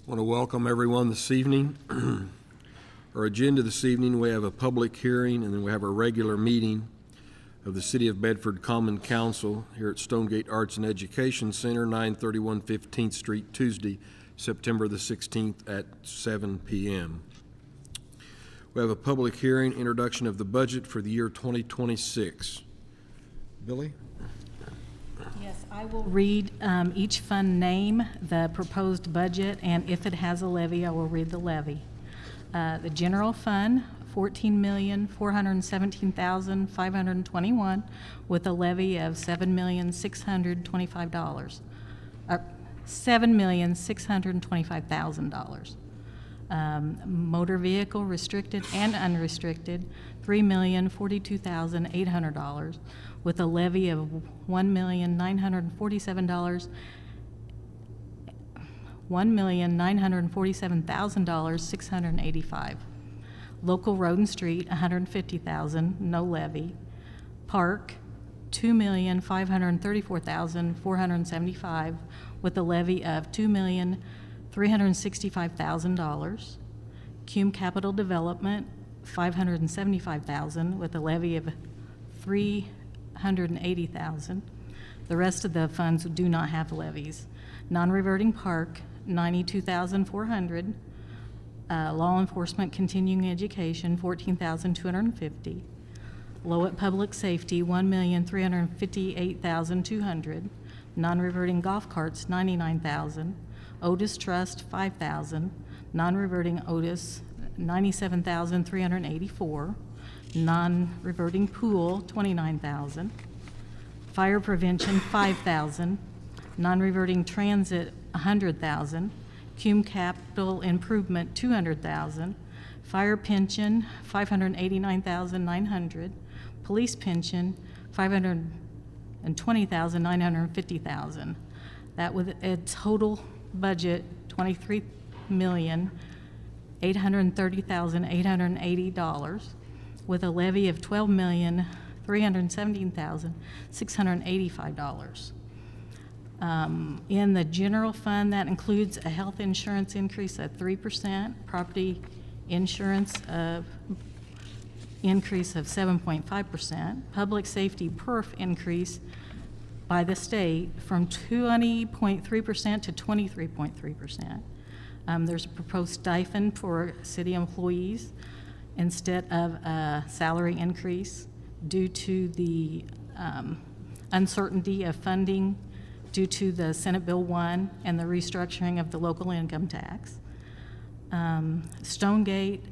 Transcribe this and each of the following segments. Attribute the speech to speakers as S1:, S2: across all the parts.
S1: Want to welcome everyone this evening. Our agenda this evening, we have a public hearing and then we have a regular meeting of the City of Bedford Common Council here at Stonegate Arts and Education Center, 931 15th Street, Tuesday, September the 16th at 7 p.m. We have a public hearing, introduction of the budget for the year 2026. Billy?
S2: Yes, I will read each fund name, the proposed budget, and if it has a levy, I will read the levy. The general fund, $14,417,521, with a levy of $7,625,000. $7,625,000. Motor vehicle restricted and unrestricted, $3,042,800, with a levy of $1,947,685. Local road and street, $150,000, no levy. Park, $2,534,475, with a levy of $2,365,000. Cume Capital Development, $575,000, with a levy of $380,000. The rest of the funds do not have levies. Non-reverting park, $92,400. Law enforcement continuing education, $14,250. Lowett Public Safety, $1,358,200. Non-reverting golf carts, $99,000. Otis Trust, $5,000. Non-reverting Otis, $97,384. Non-reverting pool, $29,000. Fire prevention, $5,000. Non-reverting transit, $100,000. Cume capital improvement, $200,000. Fire pension, $589,900. Police pension, $520,950,000. That with a total budget, $23,830,880, with a levy of $12,317,685. In the general fund, that includes a health insurance increase of 3%, property insurance increase of 7.5%, public safety perf increase by the state from 20.3% to 23.3%. There's a proposed stipend for city employees instead of a salary increase due to the uncertainty of funding due to the Senate Bill 1 and the restructuring of the local income tax. Stonegate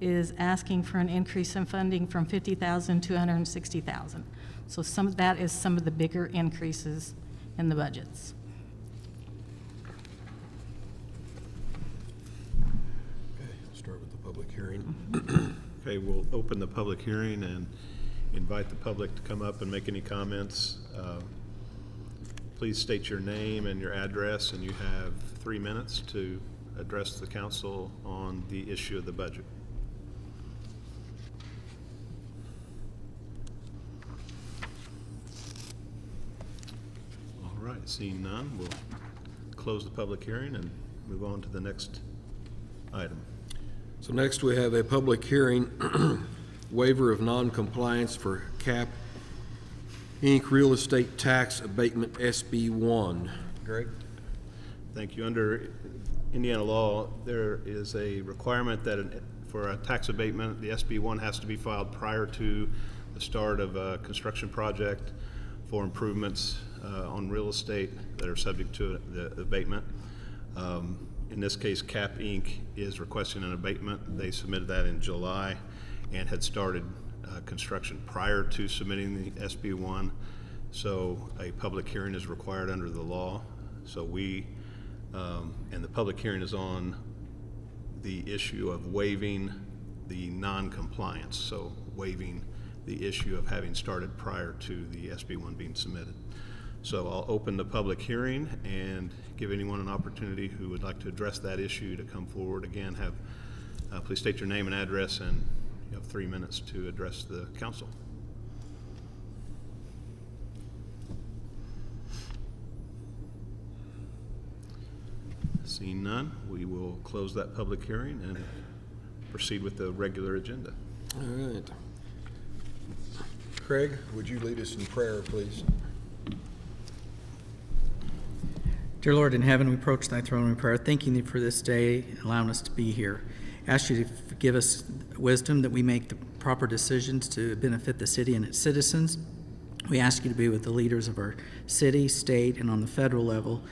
S2: is asking for an increase in funding from $50,000 to $160,000. So that is some of the bigger increases in the budgets.
S1: Okay, I'll start with the public hearing.
S3: Okay, we'll open the public hearing and invite the public to come up and make any comments. Please state your name and your address, and you have 3 minutes to address the council on the issue of the budget. All right, seeing none, we'll close the public hearing and move on to the next item.
S1: So next we have a public hearing, waiver of non-compliance for CAP Inc. Real Estate Tax Abatement SB1. Greg?
S3: Thank you. Under Indiana law, there is a requirement that for a tax abatement, the SB1 has to be filed prior to the start of a construction project for improvements on real estate that are subject to the abatement. In this case, CAP Inc. is requesting an abatement. They submitted that in July and had started construction prior to submitting the SB1. So a public hearing is required under the law. So and the public hearing is on the issue of waiving the non-compliance. So waiving the issue of having started prior to the SB1 being submitted. So I'll open the public hearing and give anyone an opportunity who would like to address that issue to come forward. Again, please state your name and address, and you have 3 minutes to address the council. Seeing none, we will close that public hearing and proceed with the regular agenda.
S1: All right. Craig, would you lead us in prayer, please?
S4: Dear Lord in heaven, we approach thy throne in prayer, thanking thee for this day, allowing us to be here. Ask you to give us wisdom that we make the proper decisions to benefit the city and its citizens. We ask you to be with the leaders of our city, state, and on the federal level.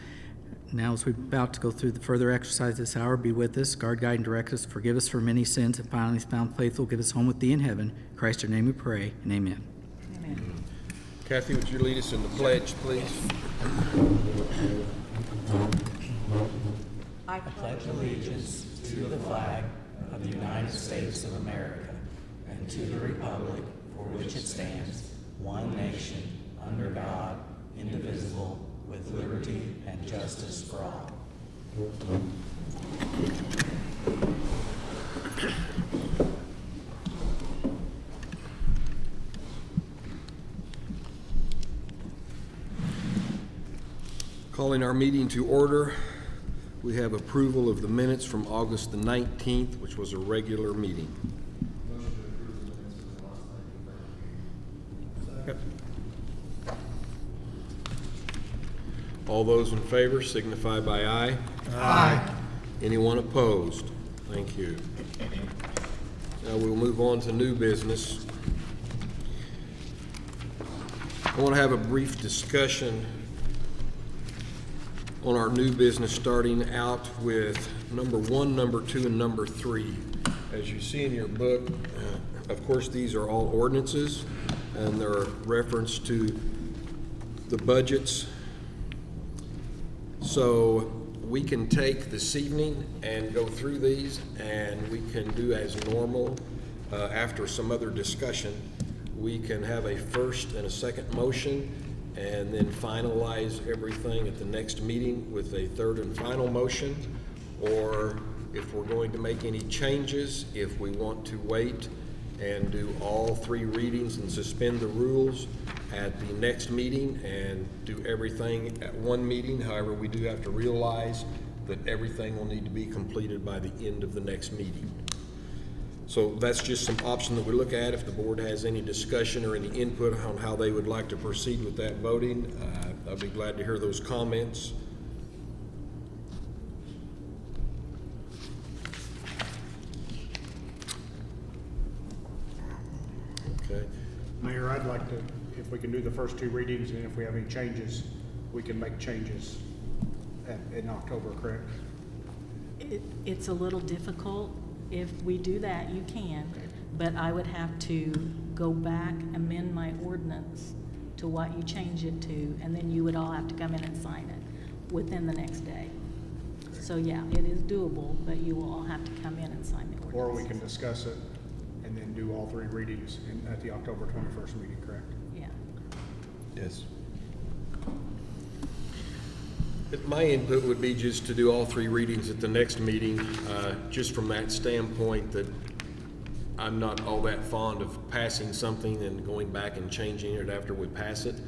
S4: Now, as we're about to go through the further exercise this hour, be with us, guard, guide, and direct us, forgive us for many sins, and finally found faithful, give us home with thee in heaven. In Christ's name we pray, and amen.
S2: Amen.
S1: Kathy, would you lead us in the pledge, please?
S4: I pledge allegiance to the flag of the United States of America and to the republic for which it stands, one nation, under God, indivisible, with liberty and justice for all.
S1: Calling our meeting to order, we have approval of the minutes from August the 19th, which was a regular meeting. All those in favor signify by aye. Aye. Anyone opposed? Thank you. Now we'll move on to new business. I want to have a brief discussion on our new business, starting out with number 1, number 2, and number 3. As you see in your book, of course, these are all ordinances, and they're a reference to the budgets. So we can take this evening and go through these, and we can do as normal after some other discussion. We can have a first and a second motion, and then finalize everything at the next meeting with a third and final motion. Or if we're going to make any changes, if we want to wait and do all 3 readings and suspend the rules at the next meeting and do everything at one meeting. However, we do have to realize that everything will need to be completed by the end of the next meeting. So that's just some option that we look at. If the board has any discussion or any input on how they would like to proceed with that voting, I'd be glad to hear those comments. Okay.
S5: Mayor, I'd like to, if we can do the first 2 readings, and if we have any changes, we can make changes in October, correct?
S2: It's a little difficult. If we do that, you can, but I would have to go back, amend my ordinance to what you change it to, and then you would all have to come in and sign it within the next day. So yeah, it is doable, but you will all have to come in and sign the ordinance.
S5: Or we can discuss it and then do all 3 readings at the October 21st meeting, correct?
S2: Yeah.
S1: Yes. My input would be just to do all 3 readings at the next meeting, just from that standpoint that I'm not all that fond of passing something and going back and changing it after we pass it.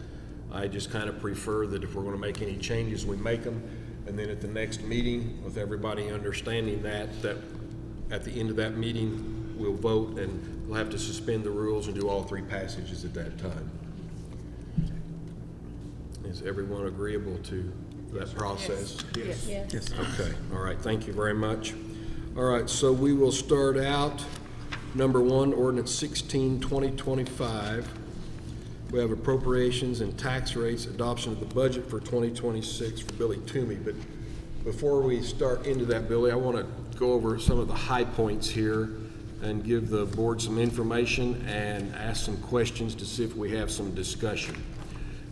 S1: I just kind of prefer that if we're going to make any changes, we make them, and then at the next meeting, with everybody understanding that at the end of that meeting, we'll vote and we'll have to suspend the rules and do all 3 passages at that time. Is everyone agreeable to that process?
S5: Yes.
S4: Yes.
S1: Okay, all right, thank you very much. All right, so we will start out, number 1, ordinance 16, 2025. We have appropriations and tax rates, adoption of the budget for 2026 for Billy Toomey. But before we start into that, Billy, I want to go over some of the high points here and give the board some information and ask some questions to see if we have some discussion.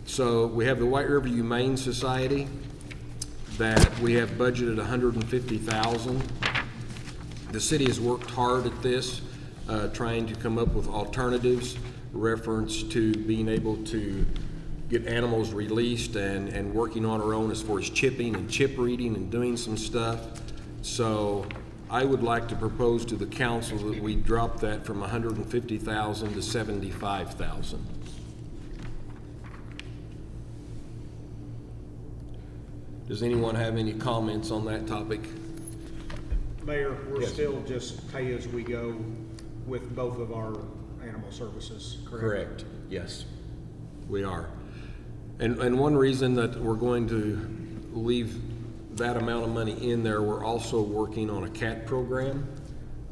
S1: So we have the White River Humane Society that we have budgeted $150,000. The city has worked hard at this, trying to come up with alternatives, reference to being able to get animals released and working on our own as far as chipping and chip reading and doing some stuff. So I would like to propose to the council that we drop that from $150,000 to $75,000. Does anyone have any comments on that topic?
S5: Mayor, we're
S1: Yes.
S5: still just pay as we go with both of our animal services, correct?
S1: Correct, yes, we are. And one reason that we're going to leave that amount of money in there, we're also working on a CAT program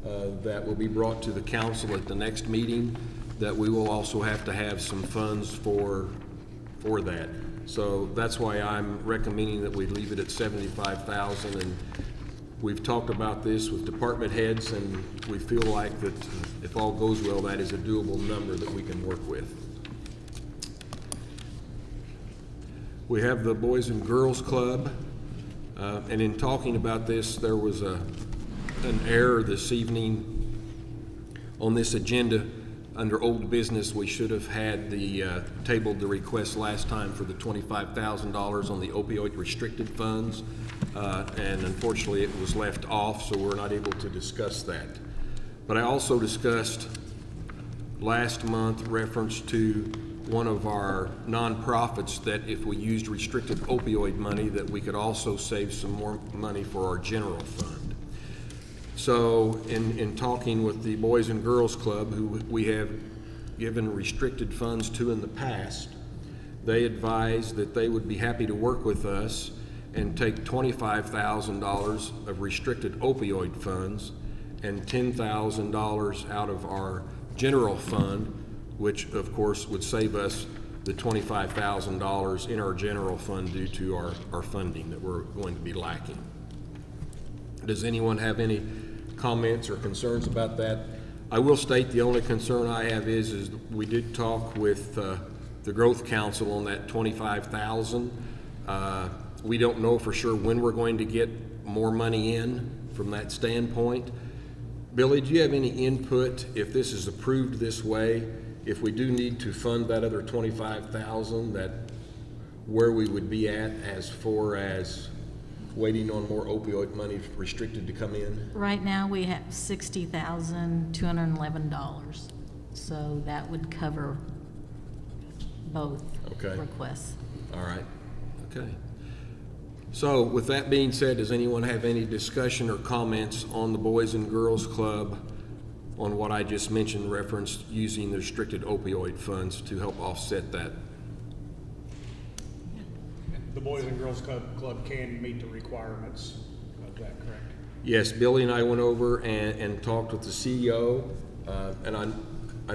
S1: that will be brought to the council at the next meeting, that we will also have to have some funds for that. So that's why I'm recommending that we leave it at $75,000, and we've talked about this with department heads, and we feel like that if all goes well, that is a doable number that we can work with. We have the Boys and Girls Club, and in talking about this, there was an error this evening on this agenda. Under old business, we should have had tabled the request last time for the $25,000 on the opioid restricted funds, and unfortunately it was left off, so we're not able to discuss that. But I also discussed last month reference to one of our nonprofits that if we used restricted opioid money, that we could also save some more money for our general fund. So in talking with the Boys and Girls Club, who we have given restricted funds to in the past, they advised that they would be happy to work with us and take $25,000 of restricted opioid funds and $10,000 out of our general fund, which of course would save us the $25,000 in our general fund due to our funding that we're going to be lacking. Does anyone have any comments or concerns about that? I will state the only concern I have is we did talk with the Growth Council on that $25,000. We don't know for sure when we're going to get more money in from that standpoint. Billy, do you have any input if this is approved this way? If we do need to fund that other $25,000, that where we would be at as far as waiting on more opioid money restricted to come in?
S2: Right now, we have $60,211, so that would cover both
S1: Okay.
S2: requests.
S1: All right, okay. So with that being said, does anyone have any discussion or comments on the Boys and Girls Club on what I just mentioned, referenced using the restricted opioid funds to help offset that?
S5: The Boys and Girls Club can meet the requirements of that, correct?
S1: Yes, Billy and I went over and talked with the CEO, and I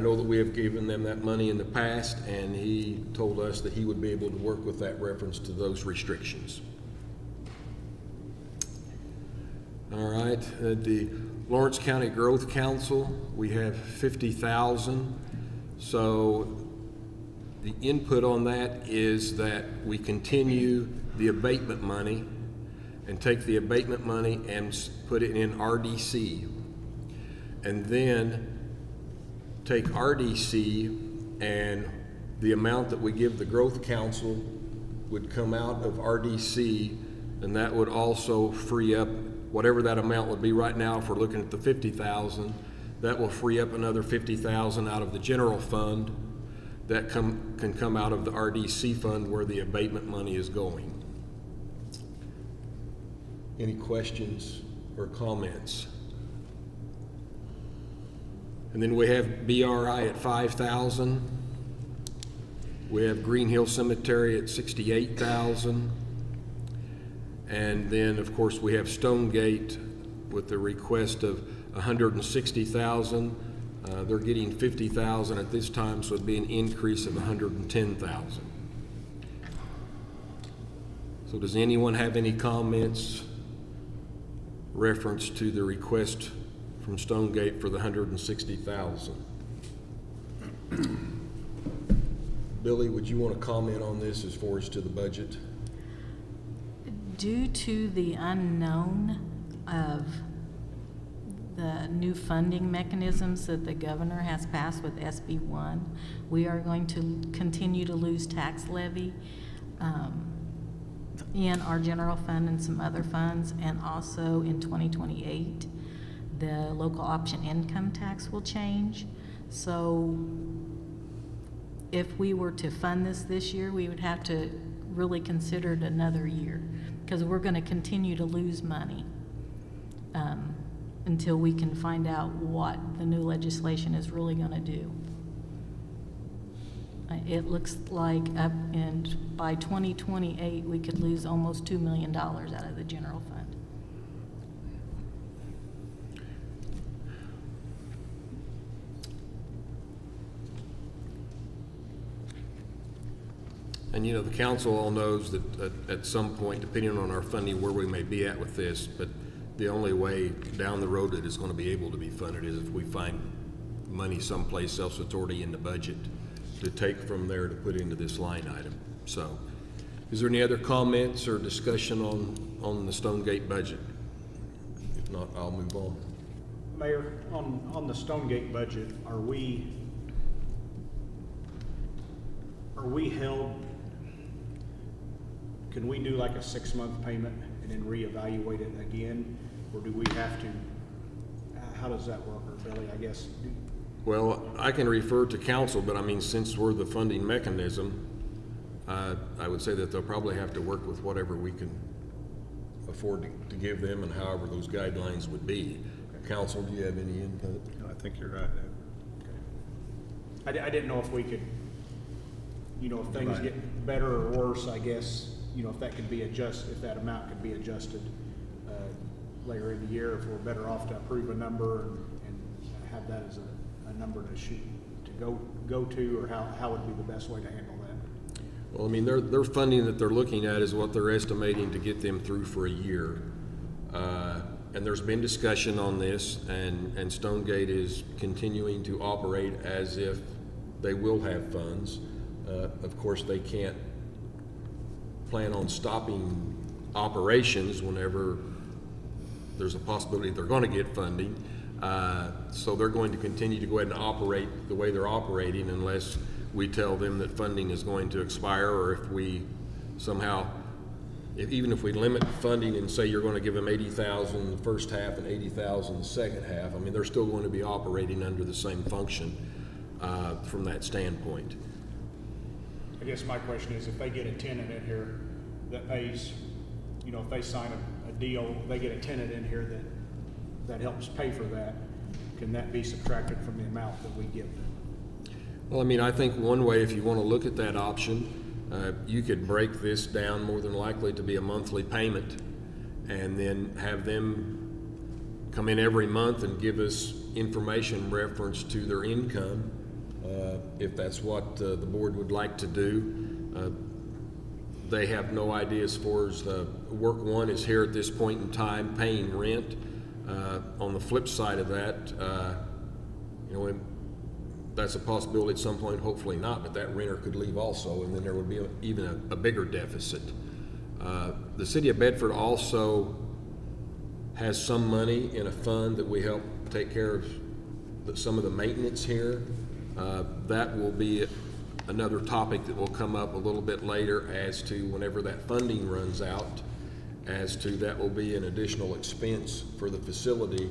S1: know that we have given them that money in the past, and he told us that he would be able to work with that reference to those restrictions. All right, the Lawrence County Growth Council, we have $50,000. So the input on that is that we continue the abatement money and take the abatement money and put it in RDC, and then take RDC and the amount that we give the Growth Council would come out of RDC, and that would also free up whatever that amount would be. Right now, if we're looking at the $50,000, that will free up another $50,000 out of the general fund that can come out of the RDC fund where the abatement money is going. Any questions or comments? And then we have BRI at $5,000. We have Green Hill Cemetery at $68,000. And then, of course, we have Stonegate with the request of $160,000. They're getting $50,000 at this time, so it'd be an increase of $110,000. So does anyone have any comments reference to the request from Stonegate for the $160,000? Billy, would you want to comment on this as far as to the budget?
S2: Due to the unknown of the new funding mechanisms that the governor has passed with SB 1, we are going to continue to lose tax levy in our general fund and some other funds, and also in 2028, the local option income tax will change. So if we were to fund this year, we would have to really consider it another year, because we're going to continue to lose money until we can find out what the new legislation is really going to do. It looks like by 2028, we could lose almost $2 million out of the general fund.
S1: And, you know, the council all knows that at some point, depending on our funding, where we may be at with this, but the only way down the road that it's going to be able to be funded is if we find money someplace else that's already in the budget to take from there to put into this line item. So, is there any other comments or discussion on the Stonegate budget? If not, I'll move on.
S5: Mayor, on the Stonegate budget, are we held, can we do like a 6-month payment and then reevaluate it again? Or do we have to, how does that work, or Billy, I guess?
S1: Well, I can refer to council, but I mean, since we're the funding mechanism, I would say that they'll probably have to work with whatever we can afford to give them and however those guidelines would be. Okay. Council, do you have any input?
S3: No, I think you're right.
S5: I didn't know if we could, you know, if things get better or worse, I guess, you know, if that could be adjusted, if that amount could be adjusted later in the year, if we're better off to approve a number and have that as a number to shoot, to go to, or how would be the best way to handle that?
S1: Well, I mean, their funding that they're looking at is what they're estimating to get them through for a year. And there's been discussion on this, and Stonegate is continuing to operate as if they will have funds. Of course, they can't plan on stopping operations whenever there's a possibility they're going to get funding. So they're going to continue to go ahead and operate the way they're operating unless we tell them that funding is going to expire, or if we somehow, even if we limit funding and say you're going to give them $80,000 the first half and $80,000 the second half, I mean, they're still going to be operating under the same function from that standpoint.
S5: I guess my question is, if they get a tenant in here that pays, you know, if they sign a deal, they get a tenant in here that helps pay for that, can that be subtracted from the amount that we give them?
S1: Well, I mean, I think one way, if you want to look at that option, you could break this down more than likely to be a monthly payment and then have them come in every month and give us information reference to their income, if that's what the board would like to do. They have no idea as far as work one is here at this point in time paying rent. On the flip side of that, you know, that's a possibility at some point, hopefully not, but that renter could leave also, and then there would be even a bigger deficit. The city of Bedford also has some money in a fund that we help take care of some of the maintenance here. That will be another topic that will come up a little bit later as to whenever that funding runs out, as to that will be an additional expense for the facility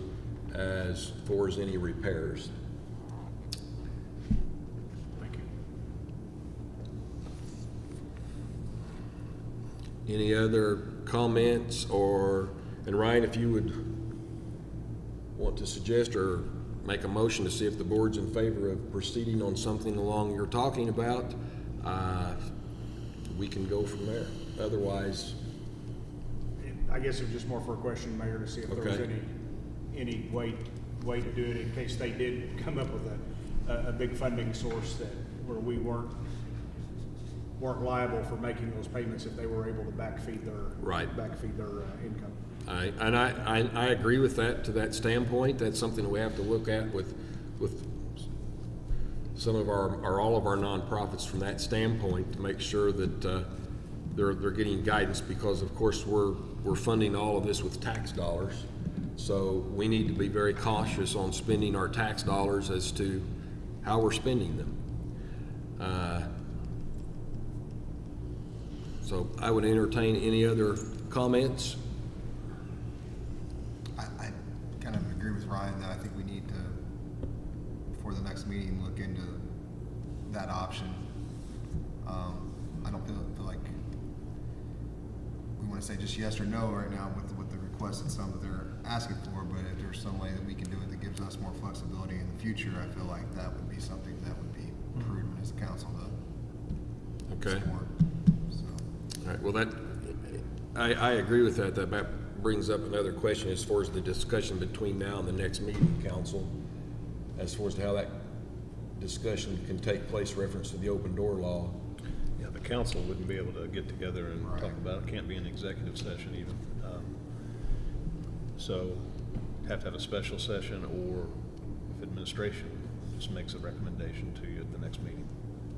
S1: as far as any repairs.
S5: Thank you.
S1: Any other comments, and Ryan, if you would want to suggest or make a motion to see if the board's in favor of proceeding on something along you're talking about, we can go from there. Otherwise,
S5: I guess it was just more for a question, Mayor, to see if there was any way to do it in case they did come up with a big funding source where we weren't liable for making those payments if they were able to backfeed their income.
S1: I agree with that to that standpoint. That's something we have to look at with some of all of our nonprofits from that standpoint to make sure that they're getting guidance, because of course we're funding all of this with tax dollars. So we need to be very cautious on spending our tax dollars as to how we're spending them. So I would entertain any other comments.
S6: I kind of agree with Ryan that I think we need to, before the next meeting, look into that option. I don't feel like we want to say just yes or no right now with the request and some that they're asking for, but if there's some way that we can do it that gives us more flexibility in the future, I feel like that would be something that would be prudent as a council to
S1: Okay.
S6: support. So,
S1: All right, well, I agree with that. That brings up another question as far as the discussion between now and the next meeting, council, as far as to how that discussion can take place reference to the open door law.
S3: Yeah, the council wouldn't be able to get together and talk about it. Can't be an executive session even. So have to have a special session, or if administration just makes a recommendation to you at the next meeting,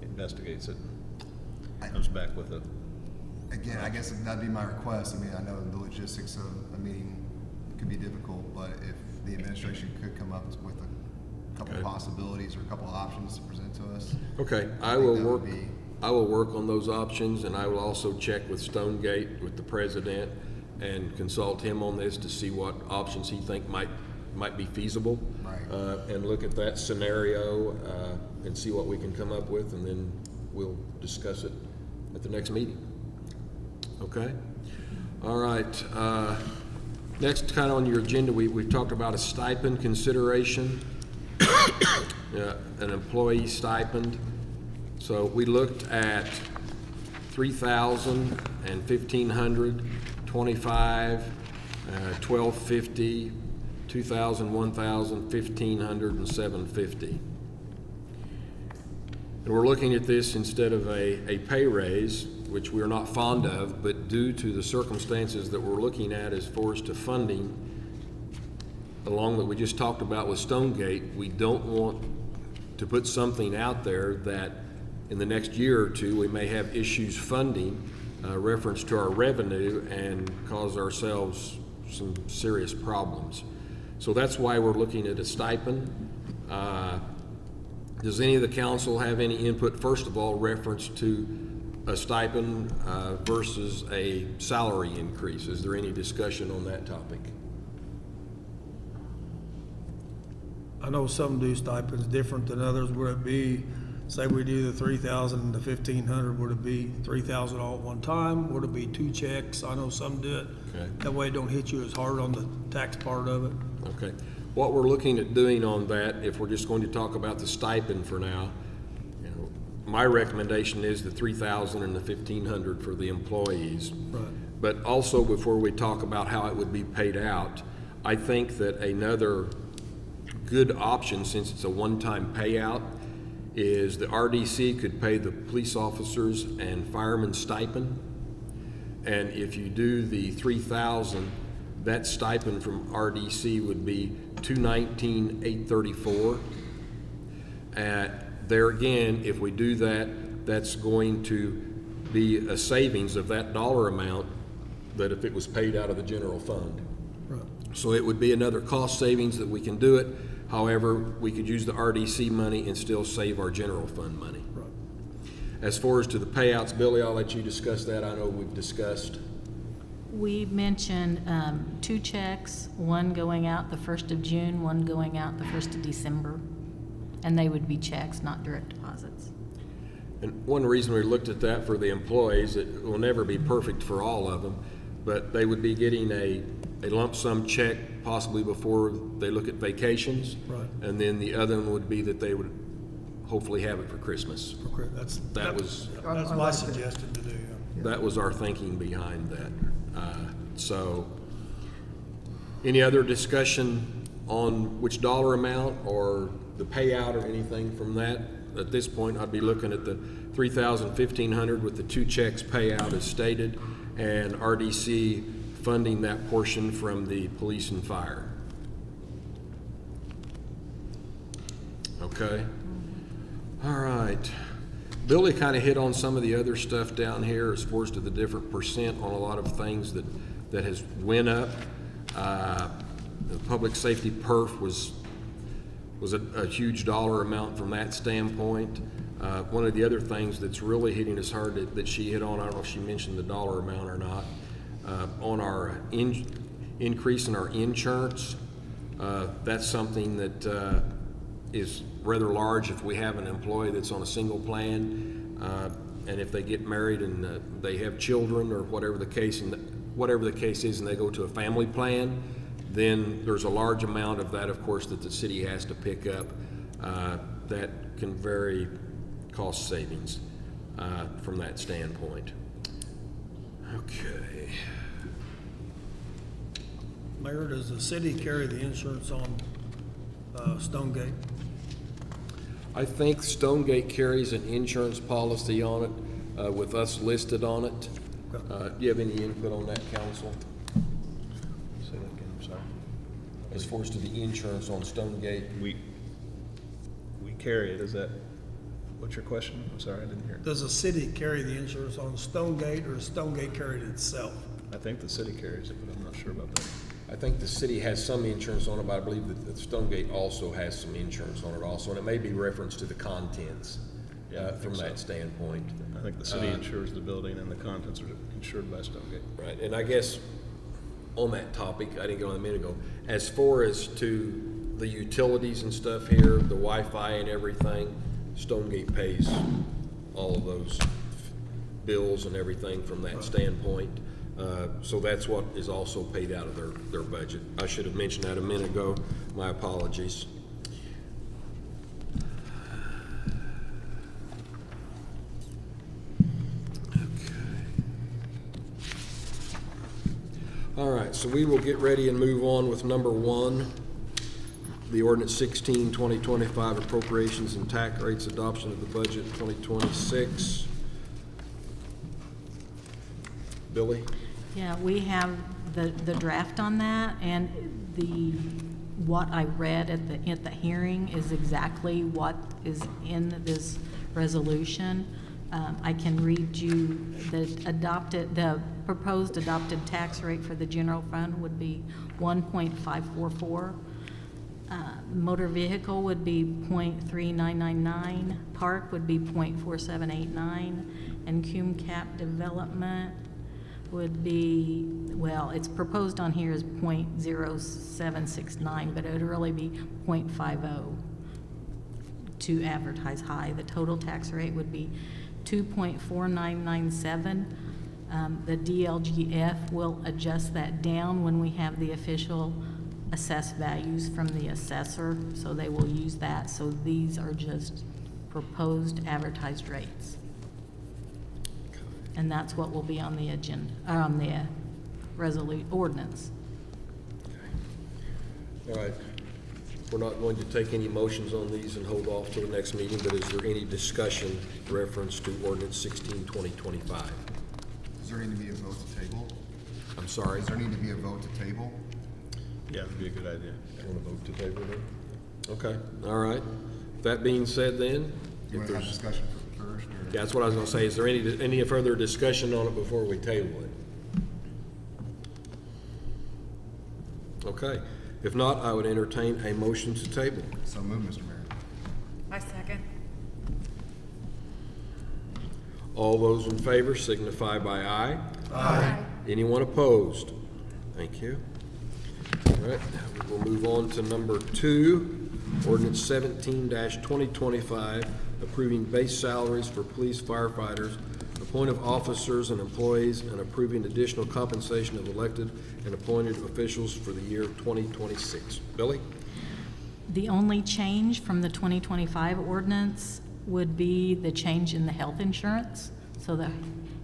S3: investigates it, and comes back with a.
S6: again, I guess that'd be my request. I mean, I know the logistics of a meeting could be difficult, but if the administration could come up with a couple
S1: Okay.
S6: possibilities or a couple of options to present to us.
S1: Okay, I
S6: think
S1: will
S6: that
S1: work,
S6: would be-
S1: I will work on those options, and I will also check with Stonegate, with the president, and consult him on this to see what options he think might be feasible.
S6: Right.
S1: And look at that scenario, and see what we can come up with, and then we'll discuss it at the next meeting. Okay? All right, next, kind of on your agenda, we've talked about a stipend consideration, an employee stipend. So we looked at 3,000 and 1,500, 25, 1,250, 2,000, 1,000, 1,500, and 750. And we're looking at this instead of a pay raise, which we're not fond of, but due to the circumstances that we're looking at as far as to funding, along that we just talked about with Stonegate, we don't want to put something out there that in the next year or two, we may have issues funding reference to our revenue and cause ourselves some serious problems. So that's why we're looking at a stipend. Does any of the council have any input, first of all, reference to a stipend versus a salary increase? Is there any discussion on that topic?
S7: I know some do stipends different than others. Would it be, say we do the 3,000 and the 1,500, would it be 3,000 all at one time? Would it be two checks? I know some do it.
S1: Okay.
S7: That way it don't hit you as hard on the tax part of it.
S1: Okay. What we're looking at doing on that, if we're just going to talk about the stipend for now, you know, my recommendation is the 3,000 and the 1,500 for the employees.
S7: Right.
S1: But also, before we talk about how it would be paid out, I think that another good option, since it's a one-time payout, is the RDC could pay the police officers and firemen stipend. And if you do the 3,000, that stipend from RDC would be $219,834. There again, if we do that, that's going to be a savings of that dollar amount that if it was paid out of the general fund.
S7: Right.
S1: So it would be another cost savings that we can do it. However, we could use the RDC money and still save our general fund money.
S7: Right.
S1: As far as to the payouts, Billy, I'll let you discuss that. I know we've discussed.
S2: We mentioned two checks, one going out the 1st of June, one going out the 1st of December. And they would be checks, not direct deposits.
S1: And one reason we looked at that for the employees, it will never be perfect for all of them, but they would be getting a lump sum check possibly before they look at vacations.
S7: Right.
S1: And then the other one would be that they would hopefully have it for Christmas.
S7: Okay, that's
S5: I
S7: my
S5: like
S7: suggestion to do. Yeah.
S1: That was our thinking behind that. So, any other discussion on which dollar amount or the payout or anything from that? At this point, I'd be looking at the 3,000, 1,500 with the two checks payout as stated, and RDC funding that portion from the police and fire. Okay. All right. Billy kind of hit on some of the other stuff down here as far as to the different percent on a lot of things that has went up. The public safety perf was a huge dollar amount from that standpoint. One of the other things that's really hitting us hard that she hit on, I don't know if she mentioned the dollar amount or not, on our increase in our insurance. That's something that is rather large if we have an employee that's on a single plan, and if they get married and they have children or whatever the case, and whatever the case is, and they go to a family plan, then there's a large amount of that, of course, that the city has to pick up. That can vary cost savings from that standpoint. Okay.
S7: Mayor, does the city carry the insurance on Stonegate?
S1: I think Stonegate carries an insurance policy on it, with us listed on it. Do you have any input on that, council?
S3: Say that again, I'm sorry.
S1: As far as to the insurance on Stonegate?
S3: We carry it, is that, what's your question? I'm sorry, I didn't hear.
S7: Does the city carry the insurance on Stonegate, or does Stonegate carry it itself?
S3: I think the city carries it, but I'm not sure about that.
S1: I think the city has some insurance on it, but I believe that Stonegate also has some insurance on it also, and it may be reference to the contents
S3: Yeah, I think
S1: from
S3: so.
S1: that standpoint.
S3: I think the city insures the building and the contents are insured by Stonegate.
S1: Right, and I guess on that topic, I didn't get on a minute ago, as far as to the utilities and stuff here, the Wi-Fi and everything, Stonegate pays all of those bills and everything from that standpoint. So that's what is also paid out of their budget. I should have mentioned that a minute ago. My apologies. All right, so we will get ready and move on with number 1, the ordinance 16, 2025 appropriations and tax rates, adoption of the budget 2026. Billy?
S2: Yeah, we have the draft on that, and what I read at the hearing is exactly what is in this resolution. I can read you the proposed adopted tax rate for the general fund would be 1.544. Motor vehicle would be 0.3999. Park would be 0.4789, and cum cap development would be, well, it's proposed on here as 0.0769, but it would really be 0.50 to advertise high. The total tax rate would be 2.4997. The DLGF will adjust that down when we have the official assessed values from the assessor, so they will use that. So these are just proposed advertised rates. And that's what will be on the agenda, on the ordinance.
S1: All right. We're not going to take any motions on these and hold off till the next meeting, but is there any discussion reference to ordinance 16, 2025?
S6: Does there need to be a vote to table?
S1: I'm sorry?
S6: Does there need to be a vote to table?
S3: Yeah, that'd be a good idea.
S1: You want to vote to table then? Okay, all right. That being said then,
S6: You want to have discussion first, or?
S1: yeah, that's what I was gonna say. Is there any further discussion on it before we table it? Okay, if not, I would entertain a motion to table.
S6: So move, Mr. Mayor.
S8: I second.
S1: All those in favor signify by aye.
S8: Aye.
S1: Anyone opposed? Thank you. All right, now we'll move on to number 2, ordinance 17-2025, approving base salaries for police firefighters, appointed officers and employees, and approving additional compensation of elected and appointed officials for the year 2026. Billy?
S2: The only change from the 2025 ordinance would be the change in the health insurance. So the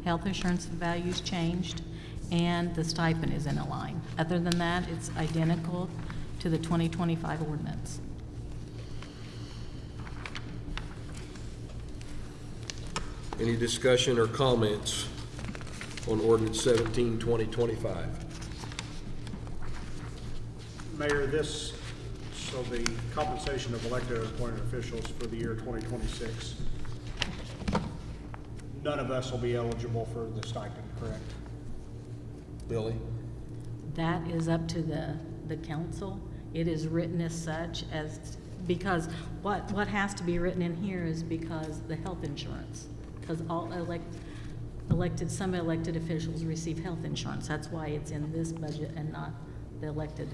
S2: health insurance values changed, and the stipend is in a line. Other than that, it's identical to the 2025 ordinance.
S1: Any discussion or comments on ordinance 17, 2025?
S5: Mayor, so the compensation of elected or appointed officials for the year 2026, none of us will be eligible for the stipend, correct?
S1: Billy?
S2: That is up to the council. It is written as such because what has to be written in here is because the health insurance. Because all some elected officials receive health insurance. That's why it's in this budget and not the elected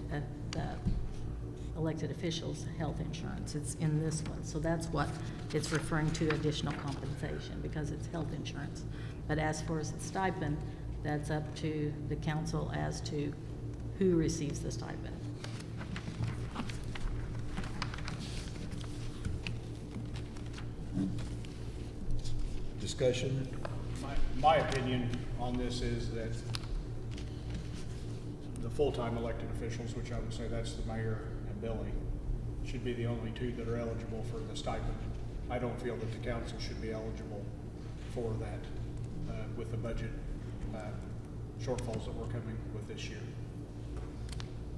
S2: officials' health insurance. It's in this one. So that's what it's referring to, additional compensation, because it's health insurance. But as far as the stipend, That's up to the council as to who receives the stipend.
S1: Discussion?
S5: My opinion on this is that the full-time elected officials, which I would say that's the mayor and Billy, should be the only two that are eligible for the stipend. I don't feel that the council should be eligible for that with the budget shortfalls that we're coming with this year.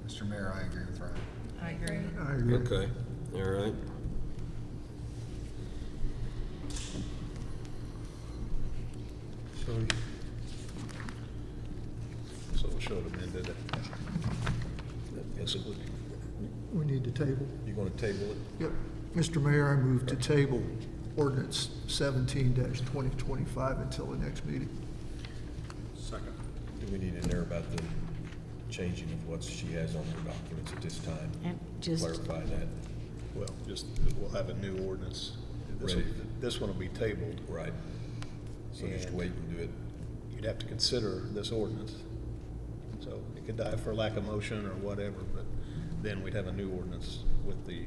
S6: Mr. Mayor, I agree with Ryan.
S8: I agree.
S1: Okay, all right.
S3: So we'll show it amended.
S9: We need to table.
S1: You gonna table it?
S9: Yep. Mr. Mayor, I move to table ordinance 17-2025 until the next meeting.
S5: Second.
S1: Do we need in there about the changing of what she has on her documents at this time?
S2: And just,
S1: Clarify that.
S3: Well, just, we'll have a new ordinance.
S1: Ready.
S3: This one will be tabled.
S1: Right. So just
S3: And-
S1: wait and do it.
S3: You'd have to consider this ordinance. So it could die for lack of motion or whatever, but then we'd have a new ordinance with the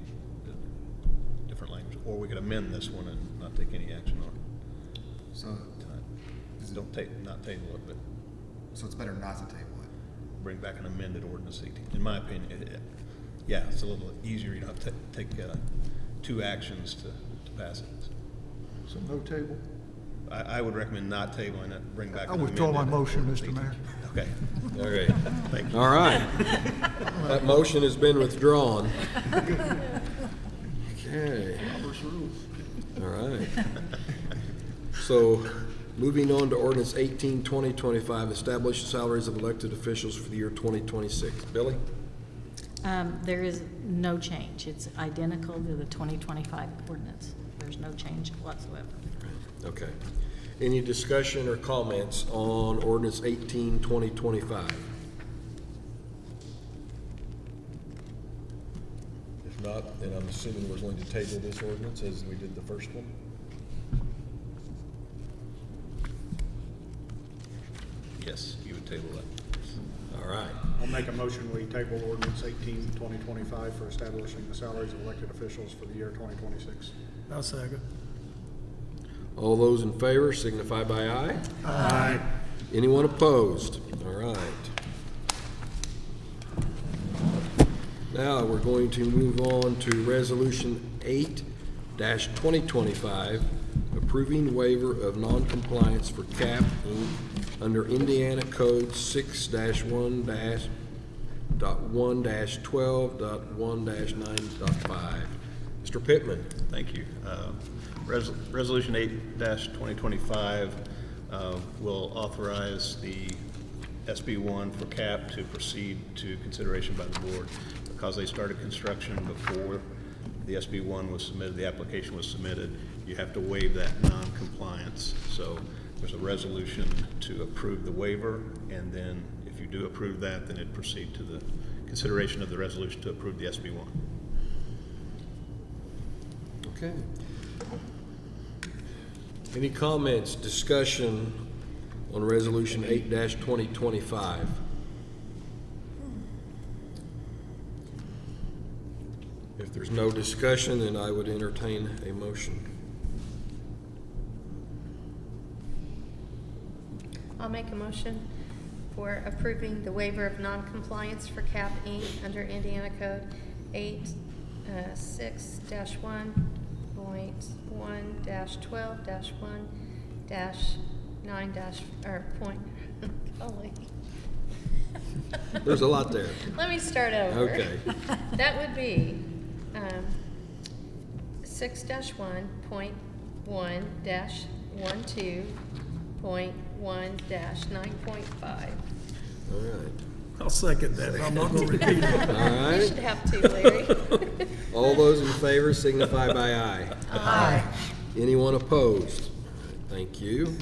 S3: different language. Or we could amend this one and not take any action on it.
S6: So,
S3: Don't not table it, but
S6: so it's better not to table it.
S3: bring back an amended ordinance 18. In my opinion, yeah, it's a little easier. You don't have to take two actions to pass it.
S9: So no table.
S3: I would recommend not tabling it, bring back
S9: I
S3: an
S9: withdraw my
S3: amended
S9: motion,
S3: ordinance
S9: Mr.
S3: 18.
S9: Mayor.
S3: Okay.
S1: Okay.
S3: Thank you.
S1: All right. That motion has been withdrawn. Okay. All right. So, moving on to ordinance 18-2025, establish salaries of elected officials for the year 2026. Billy?
S2: there is no change. It's identical to the 2025 ordinance. There's no change whatsoever.
S1: Okay. Any discussion or comments on ordinance 18-2025? If not, then I'm assuming we're going to table this ordinance as we did the first one.
S3: Yes, you would table that.
S1: All right.
S5: I'll make a motion, we table ordinance 18-2025 for establishing the salaries of elected officials for the year 2026.
S7: I'll second.
S1: All those in favor signify by aye.
S7: Aye.
S1: Anyone opposed? All right. Now, we're going to move on to Resolution 8-2025, approving waiver of noncompliance for CAP Inc. under Indiana Code 6-1-1-12.1-9.5. Mr. Pittman.
S3: Thank you. Resolution 8-2025 will authorize the SB1 for CAP to proceed to consideration by the board. Because they started construction before the SB1 was submitted, the application was submitted, you have to waive that non-compliance. So there's a resolution to approve the waiver, and then if you do approve that, then it'd proceed to the consideration of the resolution to approve the SB1.
S1: Okay. Any comments, discussion on Resolution 8-2025? If there's no discussion, then I would entertain a motion.
S10: I'll make a motion for approving the waiver of noncompliance for CAP Inc. under Indiana Code 8-6-1-1-12-1-9- golly.
S1: There's a lot there.
S10: Let me start over.
S1: Okay.
S10: That would be 6-1.1-12.1-9.5.
S1: All right.
S7: I'll second that. I'm not gonna repeat it.
S1: All
S10: You should
S1: right.
S10: have to, Larry.
S1: All those in favor signify by aye.
S10: Aye.
S1: Anyone opposed? Thank you.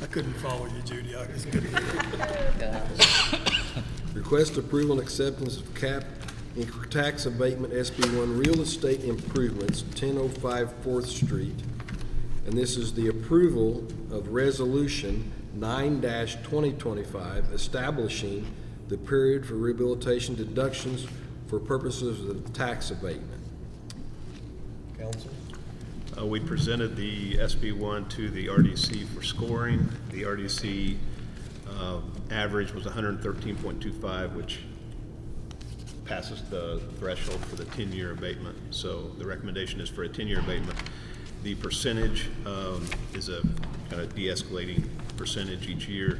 S7: I couldn't follow you, Judy. I just couldn't hear it.
S10: Oh, gosh.
S1: Request approval and acceptance of CAP Inc. tax abatement SB1 real estate improvements, 1005 4th Street, and this is the approval of Resolution 9-2025, establishing the period for rehabilitation deductions for purposes of tax abatement. Council?
S3: We presented the SB1 to the RDC for scoring. The RDC average was 113.25, which passes the threshold for the 10-year abatement. So the recommendation is for a 10-year abatement. The percentage is a kind of de-escalating percentage each year.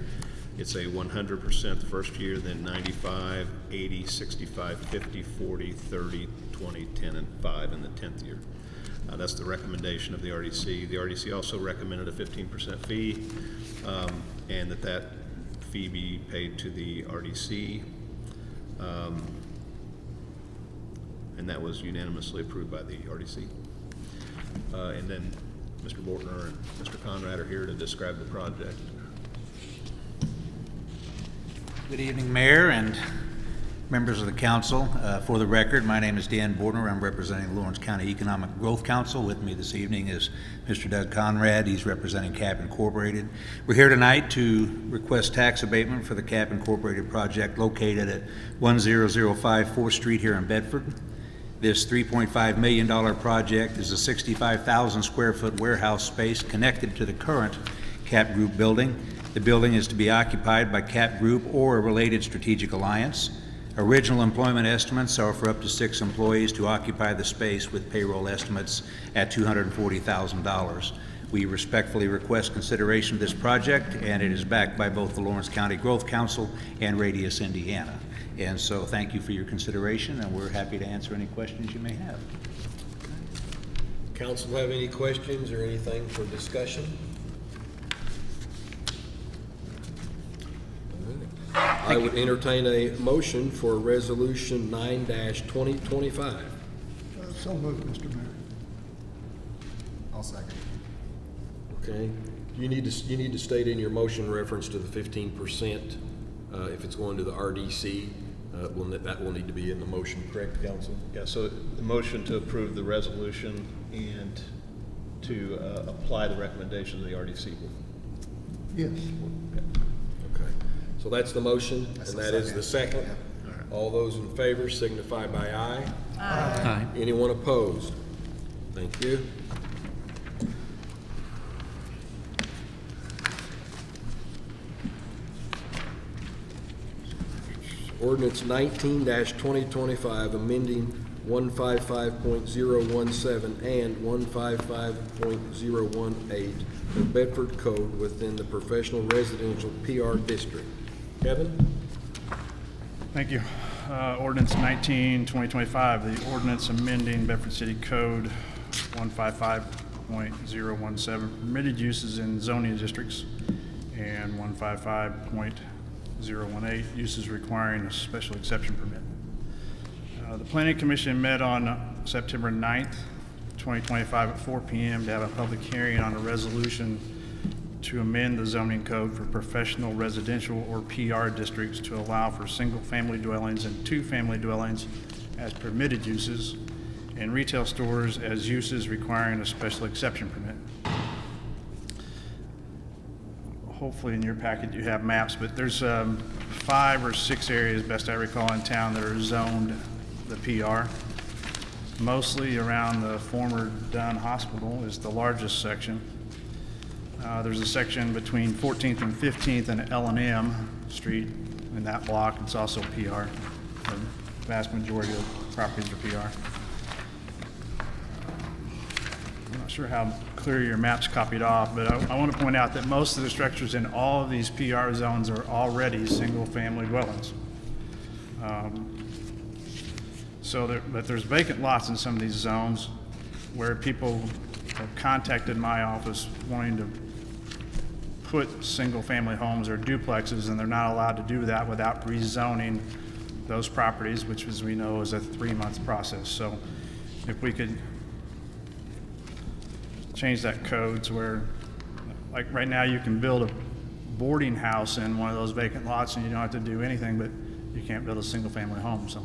S3: It's a 100% the first year, then 95, 80, 65, 50, 40, 30, 20, 10, and 5 in the 10th year. That's the recommendation of the RDC. The RDC also recommended a 15% fee, and that fee be paid to the RDC. And that was unanimously approved by the RDC. And then Mr. Bortner and Mr. Conrad are here to describe the project.
S11: Good evening, Mayor and members of the council. For the record, my name is Dan Bortner. I'm representing Lawrence County Economic Growth Council. With me this evening is Mr. Doug Conrad. He's representing CAP Incorporated. We're here tonight to request tax abatement for the CAP Incorporated project located at 10054 4th Street here in Bedford. This $3.5 million project is a 65,000 square foot warehouse space connected to the current CAP Group building. The building is to be occupied by CAP Group or a related strategic alliance. Original employment estimates are for up to 6 employees to occupy the space, with payroll estimates at $240,000. We respectfully request consideration of this project, and it is backed by both the Lawrence County Growth Council and Radius Indiana. And so thank you for your consideration, and we're happy to answer any questions you may have.
S1: Council have any questions or anything for discussion? I would entertain a motion for Resolution 9-2025.
S9: So moved, Mr. Mayor.
S6: I'll second.
S1: Okay. You need to state in your motion reference to the 15%. If it's going to the RDC, that will need to be in the motion, correct, Council?
S3: Yeah, so the motion to approve the resolution and to apply the recommendations of the RDC.
S9: Yes.
S1: Okay. So that's the motion,
S6: That's
S1: and
S6: the
S1: that is
S6: second.
S1: the second.
S6: Yeah.
S3: All right.
S1: All those in favor signify by aye.
S4: Aye.
S1: Anyone opposed? Thank you. Ordinance 19-2025, amending 155.017 and 155.018 the Bedford Code within the professional residential PR district. Kevin?
S12: Thank you. Ordinance 19-2025, the ordinance amending Bedford City Code 155.017, permitted uses in zoning districts, and 155.018, uses requiring a special exception permit. The Planning Commission met on September 9th, 2025 at 4 p.m. to have a public hearing on a resolution to amend the zoning code for professional residential or PR districts to allow for single-family dwellings and two-family dwellings as permitted uses, and retail stores as uses requiring a special exception permit. Hopefully in your packet you have maps, but there's 5 or 6 areas, best I recall, in town that are zoned the PR. Mostly around the former Dunn Hospital is the largest section. There's a section between 14th and 15th and L&M Street in that block. It's also PR. The vast majority of properties are PR. I'm not sure how clear your map's copied off, but I want to point out that most of the structures in all of these PR zones are already single-family dwellings. But there's vacant lots in some of these zones where people have contacted my office wanting to put single-family homes or duplexes, and they're not allowed to do that without rezoning those properties, which, as we know, is a 3-month process. So if we could change that code to where, like right now, you can build a boarding house in one of those vacant lots and you don't have to do anything, but you can't build a single-family home. So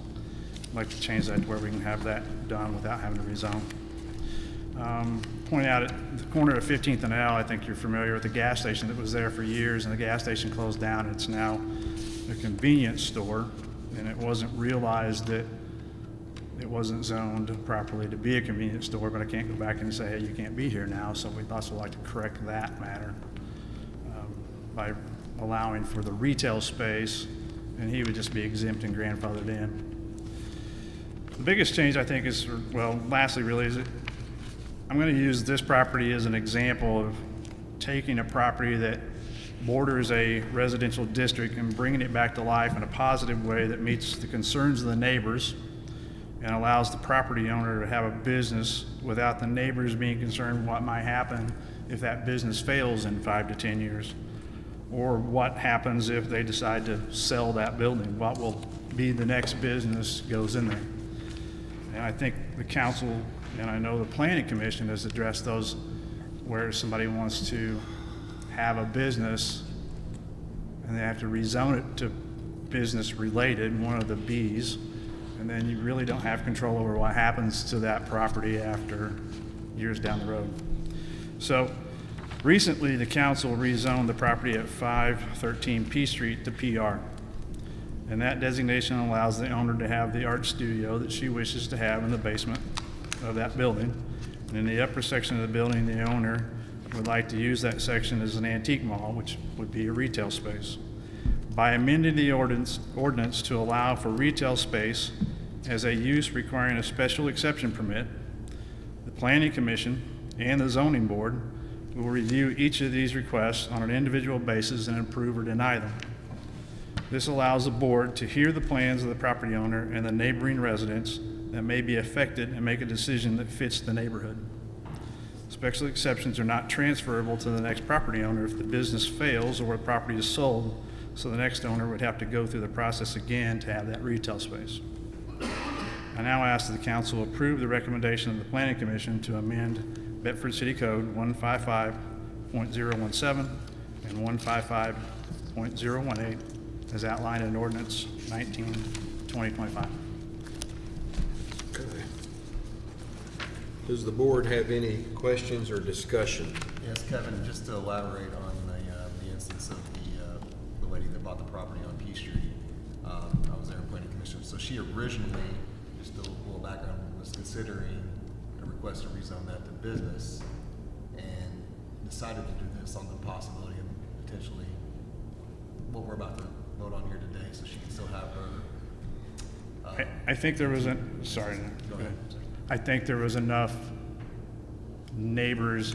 S12: I'd like to change that to where we can have that done without having to rezone. Point out at the corner of 15th and L, I think you're familiar with the gas station that was there for years, and the gas station closed down. It's now a convenience store, and it wasn't realized that it wasn't zoned properly to be a convenience store, but I can't go back and say, hey, you can't be here now, so we'd also like to correct that matter by allowing for the retail space, and he would just be exempt and grandfathered in. The biggest change, I think, is, well, lastly, really, is I'm going to use this property as an example of taking a property that borders a residential district and bringing it back to life in a positive way that meets the concerns of the neighbors and allows the property owner to have a business without the neighbors being concerned what might happen if that business fails in 5 to 10 years, or what happens if they decide to sell that building, what will be the next business goes in there. And I think the council, and I know the planning commission has addressed those where somebody wants to have a business and they have to rezone it to business related, one of the Bs, and then you really don't have control over what happens to that property after years down the road. So recently the council rezoned the property at 513 P Street to PR. And that designation allows the owner to have the art studio that she wishes to have in the basement of that building. And in the upper section of the building, the owner would like to use that section as an antique mall, which would be a retail space. By amending the ordinance to allow for retail space as a use requiring a special exception permit, the Planning Commission and the Zoning Board will review each of these requests on an individual basis and approve or deny them. This allows the board to hear the plans of the property owner and the neighboring residents that may be affected and make a decision that fits the neighborhood. Special exceptions are not transferable to the next property owner if the business fails or the property is sold, so the next owner would have to go through the process again to have that retail space. I now ask that the council approve the recommendation of the Planning Commission to amend Bedford City Code 155.017 and 155.018 as outlined in Ordinance 19/2025.
S1: Okay. Does the board have any questions or discussion?
S6: Yes, Kevin, just to elaborate on the instance of the lady that bought the property on P Street. I was there in planning commission. So she originally, just a little background, was considering a request to rezone that to business and decided to do this on the possibility of potentially what we're about to vote on here today, so she can still have her.
S12: I think there was sorry.
S6: Go ahead.
S12: I think there was enough neighbors.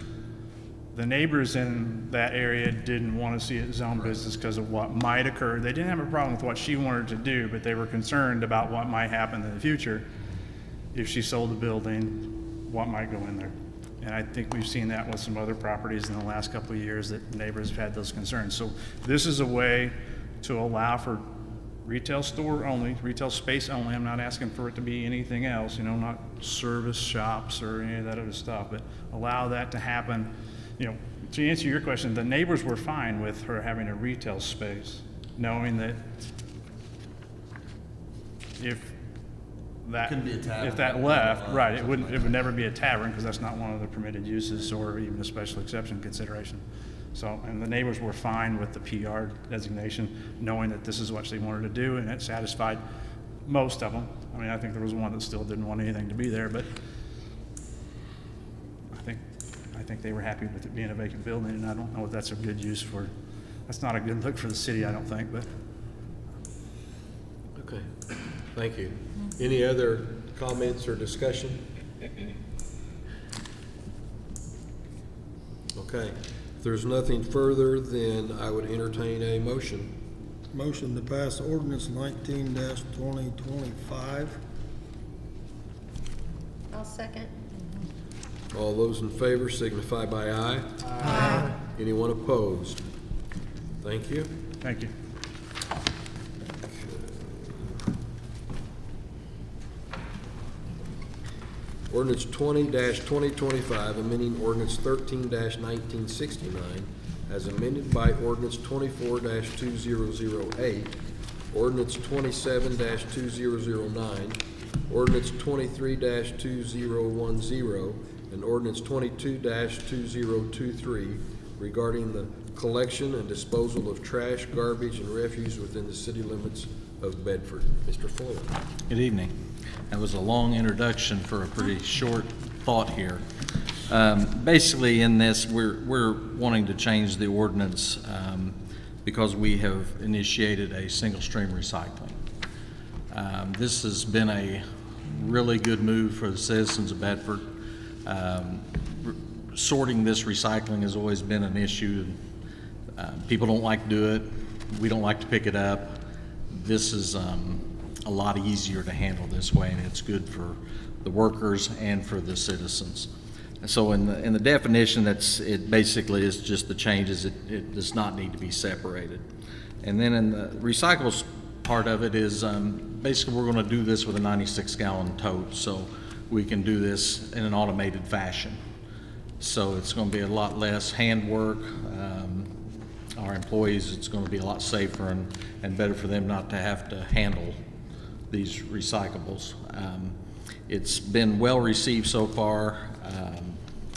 S12: The neighbors in that area didn't want to see it zone business because of what might occur. They didn't have a problem with what she wanted to do, but they were concerned about what might happen in the future if she sold the building, what might go in there. And I think we've seen that with some other properties in the last couple of years that neighbors have had those concerns. So this is a way to allow for retail store only, retail space only. I'm not asking for it to be anything else, not service shops or any of that other stuff, but allow that to happen. To answer your question, the neighbors were fine with her having a retail space, knowing that if that
S6: Couldn't be a tavern.
S12: if that left, right, it would never be a tavern because that's not one of the permitted uses or even a special exception consideration. So, and the neighbors were fine with the PR designation, knowing that this is what they wanted to do, and it satisfied most of them. I mean, I think there was one that still didn't want anything to be there, but I think they were happy with it being a vacant building, and I don't know if that's a good use for, that's not a good look for the city, I don't think, but.
S1: Okay, thank you. Any other comments or discussion? Okay, if there's nothing further, then I would entertain a motion.
S7: Motion to pass ordinance 19-2025.
S10: I'll second.
S1: All those in favor signify by aye. Aye. Anyone opposed? Thank you.
S12: Thank you.
S1: Ordinance 20-2025, amending ordinance 13-1969, as amended by ordinance 24-2008, ordinance 27-2009, ordinance 23-2010, and ordinance 22-2023 regarding the collection and disposal of trash, garbage, and refuse within the city limits of Bedford. Mr. Flynn.
S13: Good evening. That was a long introduction for a pretty short thought here. Basically, in this, we're wanting to change the ordinance because we have initiated a single stream recycling. This has been a really good move for the citizens of Bedford. Sorting this recycling has always been an issue. People don't like to do it. We don't like to pick it up. This is a lot easier to handle this way, and it's good for the workers and for the citizens. And so in the definition, it basically is just the changes. It does not need to be separated. And then in the recyclables part of it is basically we're going to do this with a 96-gallon tote, so we can do this in an automated fashion. So it's going to be a lot less handwork. Our employees, it's going to be a lot safer and better for them not to have to handle these recyclables. It's been well received so far.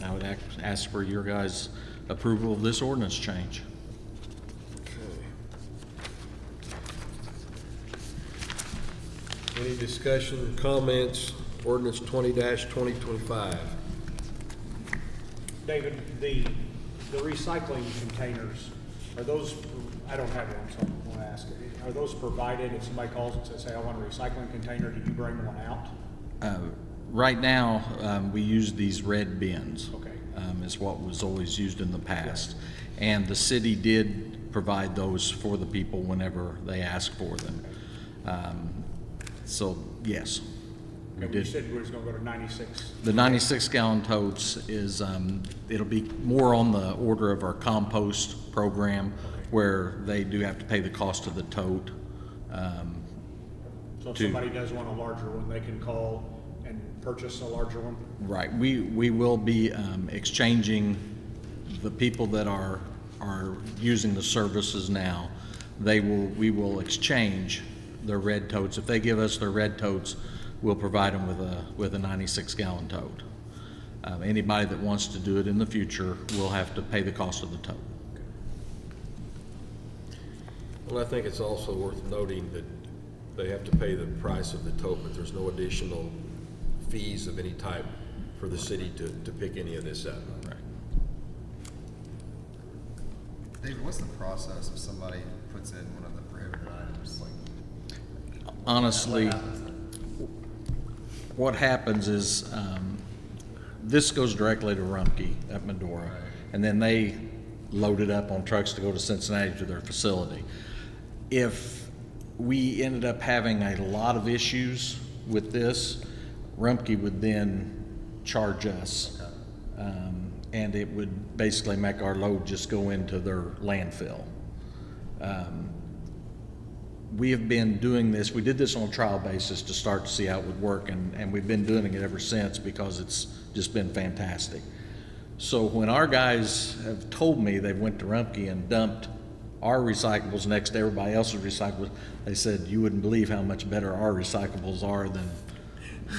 S13: I would ask for your guys' approval of this ordinance change.
S1: Any discussion, comments, ordinance 20-2025?
S5: David, the recycling containers, are those, I don't have one, so I want to ask, are those provided if somebody calls and says, hey, I want a recycling container, do you bring one out?
S13: Right now, we use these red bins.
S5: Okay.
S13: Is what was always used in the past. And the city did provide those for the people whenever they asked for them. So, yes. We
S5: Okay, you
S13: did.
S5: said we was going to go to 96.
S13: The 96-gallon totes is, it'll be more on the order of our compost program, where they do have to pay the cost of the tote.
S5: So if somebody does want a larger one, they can call and purchase a larger one?
S13: Right. We will be exchanging the people that are using the services now. We will exchange their red totes. If they give us their red totes, we'll provide them with a 96-gallon tote. Anybody that wants to do it in the future will have to pay the cost of the tote.
S1: Well, I think it's also worth noting that they have to pay the price of the tote, but there's no additional fees of any type for the city to pick any of this up.
S13: Right.
S6: David, what's the process if somebody puts in one of the prohibited items? Like,
S13: Honestly, what happens is this goes directly to Rumpke at Medora, and then they load it up on trucks to go to Cincinnati to their facility. If we ended up having a lot of issues with this, Rumpke would then charge us, and it would basically make our load just go into their landfill. We have been doing this, we did this on a trial basis to start to see how it would work, and we've been doing it ever since because it's just been fantastic. So when our guys have told me they went to Rumpke and dumped our recyclables next to everybody else's recyclables, they said, you wouldn't believe how much better our recyclables are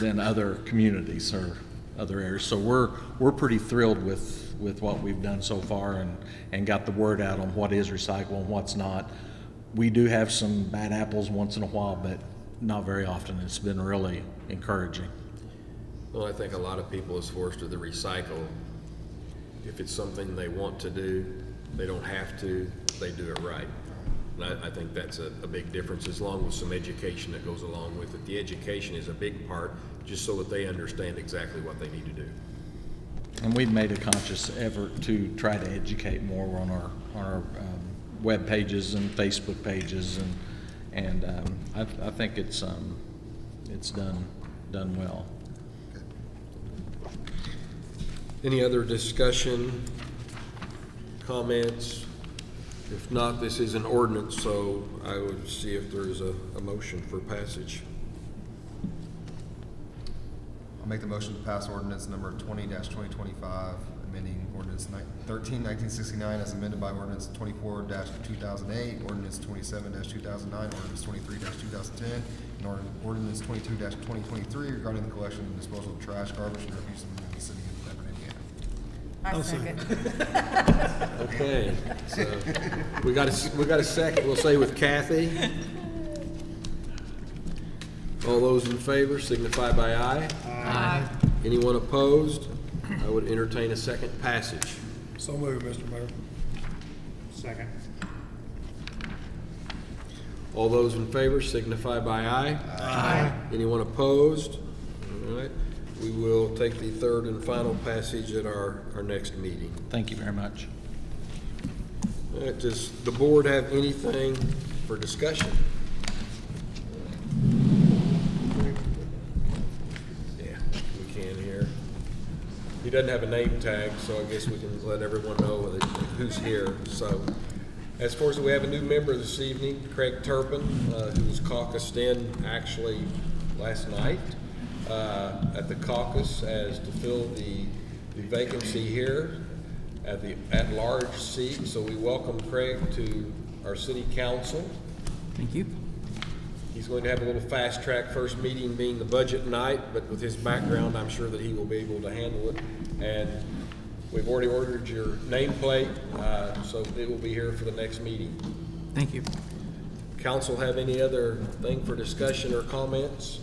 S13: than other communities or other areas. So we're pretty thrilled with what we've done so far and got the word out on what is recyclable and what's not. We do have some bad apples once in a while, but not very often. It's been really encouraging.
S1: Well, I think a lot of people, as forced to the recycle, if it's something they want to do, they don't have to, they do it right. And I think that's a big difference, as long as some education that goes along with it. The education is a big part, just so that they understand exactly what they need to do.
S13: And we've made a conscious effort to try to educate more on our web pages and Facebook pages, and I think it's done well.
S1: Any other discussion, comments? If not, this is an ordinance, so I would see if there's a motion for passage.
S6: I'll make the motion to pass ordinance number 20-2025, amending ordinance 13/1969 as amended by ordinance 24-2008, ordinance 27-2009, ordinance 23-2010, and ordinance 22-2023 regarding the collection and disposal of trash, garbage, and refuse in the city of Bedford,
S8: I second.
S1: Okay, so we got a second, we'll say with Kathy. All those in favor signify by aye.
S8: Aye.
S1: Anyone opposed? I would entertain a second passage.
S7: So moved, Mr. Mayor.
S12: Second.
S1: All those in favor signify by aye. Aye. Anyone opposed? All right, we will take the third and final passage at our next meeting.
S13: Thank you very much.
S1: All right, does the board have anything for discussion? Yeah, we can here. He doesn't have a name tag, so I guess we can let everyone know who's here. So, as far as we have a new member this evening, Craig Turpin, who was caucused in actually last night at the caucus as to fill the vacancy here at the at-large seat. So we welcome Craig to our city council.
S4: Thank you.
S1: He's going to have a little fast track first meeting being the budget night, but with his background, I'm sure that he will be able to handle it. And we've already ordered your nameplate, so it will be here for the next meeting.
S4: Thank you.
S1: Council have any other thing for discussion or comments?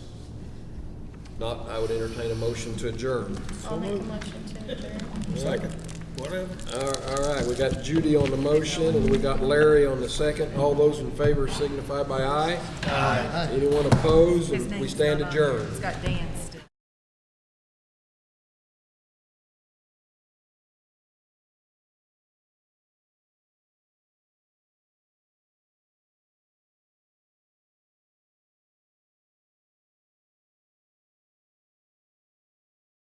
S1: Not, I would entertain a motion to adjourn.
S10: I'll make a motion to adjourn.
S1: Second. Whatever. All right, we got Judy on the motion and we got Larry on the second. All those in favor signify by aye. Aye. Anyone opposed?
S8: His
S1: And we
S8: name's
S1: stand
S8: not on there.
S1: adjourned.
S8: It's got Dan's